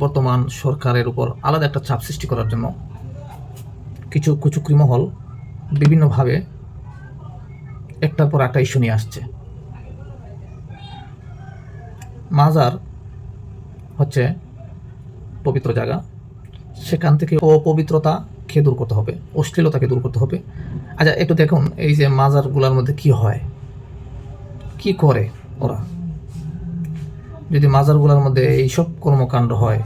বর্তমান সরকারের উপর আলাদা একটা চাপ সৃষ্টি করার জন্য কিছু কুচুকরি মহল বিভিন্নভাবে একটার পর একটা ইস্যু নিয়ে আসছে। মাজার হচ্ছে পবিত্র জায়গা, সেখান থেকে অপবিত্রতাকে দূর করতে হবে, অশ্লীলতাকে দূর করতে হবে। আচ্ছা, একটু দেখুন এই যে মাজারগুলোর মধ্যে কি হয়, কি করে ওরা। যদি মাজারগুলোর মধ্যে এইসব কর্মকাণ্ড হয়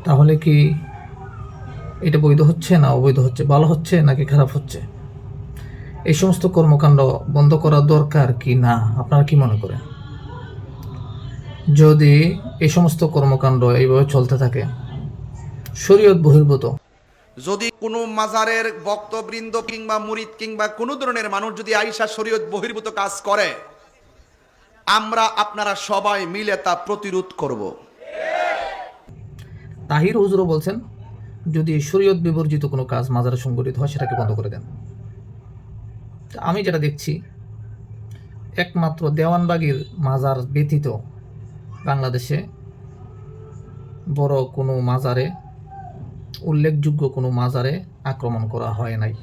তাহলে কি এটা বৈধ হচ্ছে না অবৈধ হচ্ছে, ভালো হচ্ছে নাকি খারাপ হচ্ছে? এই সমস্ত কর্মকাণ্ড বন্ধ করা দরকার কি না, আপনারা কি মনে করেন? যদি এই সমস্ত কর্মকাণ্ড এইভাবে চলতে থাকে, শরীয়ত বহির্ভূত, যদি কোনো মাজারের বক্তবৃন্দ কিংবা মুরিদ কিংবা কোনো ধরনের মানুষ যদি আইসা শরীয়ত বহির্ভূত কাজ করে, আমরা আপনারা সবাই মিলে তা প্রতিরোধ করব। তাহির হুজুরও বলছেন যদি শরীয়ত বিবর্জিত কোনো কাজ মাজারে সংগঠিত হয় সেটাকে বন্ধ করে দেন। আমি যেটা দেখছি, একমাত্র দেওয়ানবাগীর মাজার ব্যতীত বাংলাদেশে বড় কোনো মাজারে, উল্লেখযোগ্য কোনো মাজারে আক্রমণ করা হয় নাই।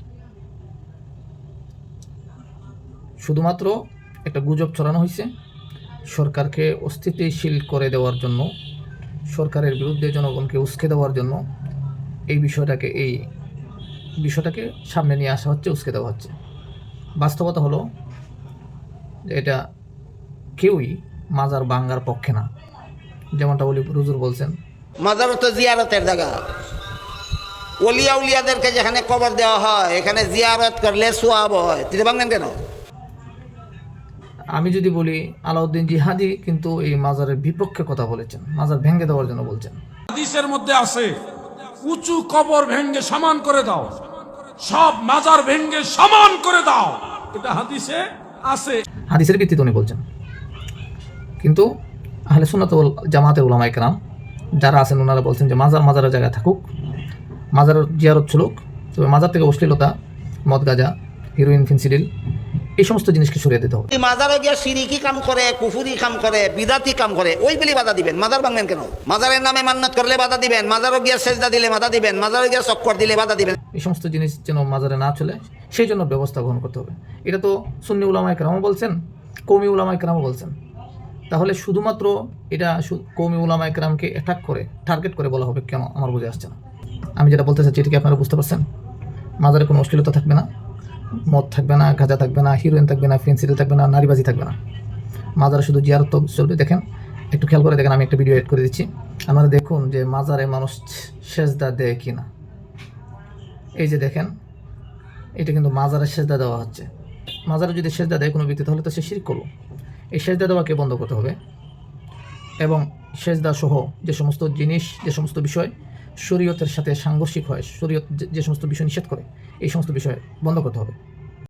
শুধুমাত্র একটা গুজব ছড়ানো হয়েছে সরকারকে অস্থিতিশীল করে দেওয়ার জন্য, সরকারের বিরুদ্ধে জনগণকে উস্কে দেওয়ার জন্য এই বিষয়টাকে সামনে নিয়ে আসা হচ্ছে, উস্কে দেওয়া হচ্ছে। বাস্তবতা হলো এটা কেউই মাজার ভাঙ্গার পক্ষে না। যেমনটা হুজুর বলছেন, মাজার তো জিয়ারতের জায়গা। ওলিয়া উলিয়াদেরকে যেখানে কবর দেওয়া হয় এখানে জিয়ারত করলে সোয়াব হয়, তিনি ভাঙেন কেন? আমি যদি বলি আলাউদ্দিন জিহাদি কিন্তু এই মাজারের বিপক্ষে কথা বলেছেন, মাজার ভেঙে দেওয়ার জন্য বলছেন। হাদিসের মধ্যে আছে উঁচু কবর ভেঙে সমান করে দাও, সব মাজার ভেঙে সমান করে দাও, এটা হাদিসে আছে। হাদিসের ভিত্তিতে উনি বলছেন। কিন্তু আহলে সুন্নাত ওয়াল জামাতের উলামায়ে কেরাম যারা আছেন ওনারা বলছেন যে মাজারের জায়গায় থাকুক, মাজারের জিয়ারত চলুক, তবে মাজার থেকে অশ্লীলতা, মদ গাঁজা, হিরোইন, ফেন্সিডিল এই সমস্ত জিনিসকে সরিয়ে দিতে হবে। মাজারে গিয়ে শিরিকি কাম করে, কুফুরি কাম করে, বিদাতি কাম করে, ওই বলি বাধা দিবেন। মাজার ভাঙেন কেন? মাজারের নামে মান্নাত করলে বাধা দিবেন, মাজারে গিয়ে সেজদা দিলে বাধা দিবেন, মাজারে গিয়ে চক্কর দিলে বাধা দিবেন। এই সমস্ত জিনিস যেন মাজারে না চলে সেই জন্য ব্যবস্থা গ্রহণ করতে হবে। এটা তো সুন্নি উলামায়ে কেরামও বলছেন, কওমি উলামায়ে কেরামও বলছেন। তাহলে শুধুমাত্র এটা কওমি উলামায়ে কেরামকে অ্যাটাক করে, টার্গেট করে বলা হবে কেন, আমার বুঝে আসছে না। আমি যেটা বলতে চাচ্ছি এটা কি আপনারা বুঝতে পারছেন? মাজারে কোনো অশ্লীলতা থাকবে না, মদ থাকবে না, গাঁজা থাকবে না, হিরোইন থাকবে না, ফেন্সিডিল থাকবে না, নারীবাজি থাকবে না। মাজারে শুধু জিয়ারত চলবে। দেখেন, একটু খেয়াল করে দেখেন, আমি একটা ভিডিও এড করে দিচ্ছি, আপনারা দেখুন যে মাজারে মানুষ সেজদা দেয় কি না। এই যে দেখেন, এটা কিন্তু মাজারে সেজদা দেওয়া হচ্ছে। মাজারে যদি সেজদা দেয় কোনো ব্যক্তি তাহলে তো সে শিরক করলো। এই সেজদা দেওয়াকে বন্ধ করতে হবে এবং সেজদা সহ যে সমস্ত জিনিস, যে সমস্ত বিষয় শরীয়তের সাথে সাংঘর্ষিক হয়, শরীয়ত যে সমস্ত বিষয় নিষেধ করে, এই সমস্ত বিষয় বন্ধ করতে হবে।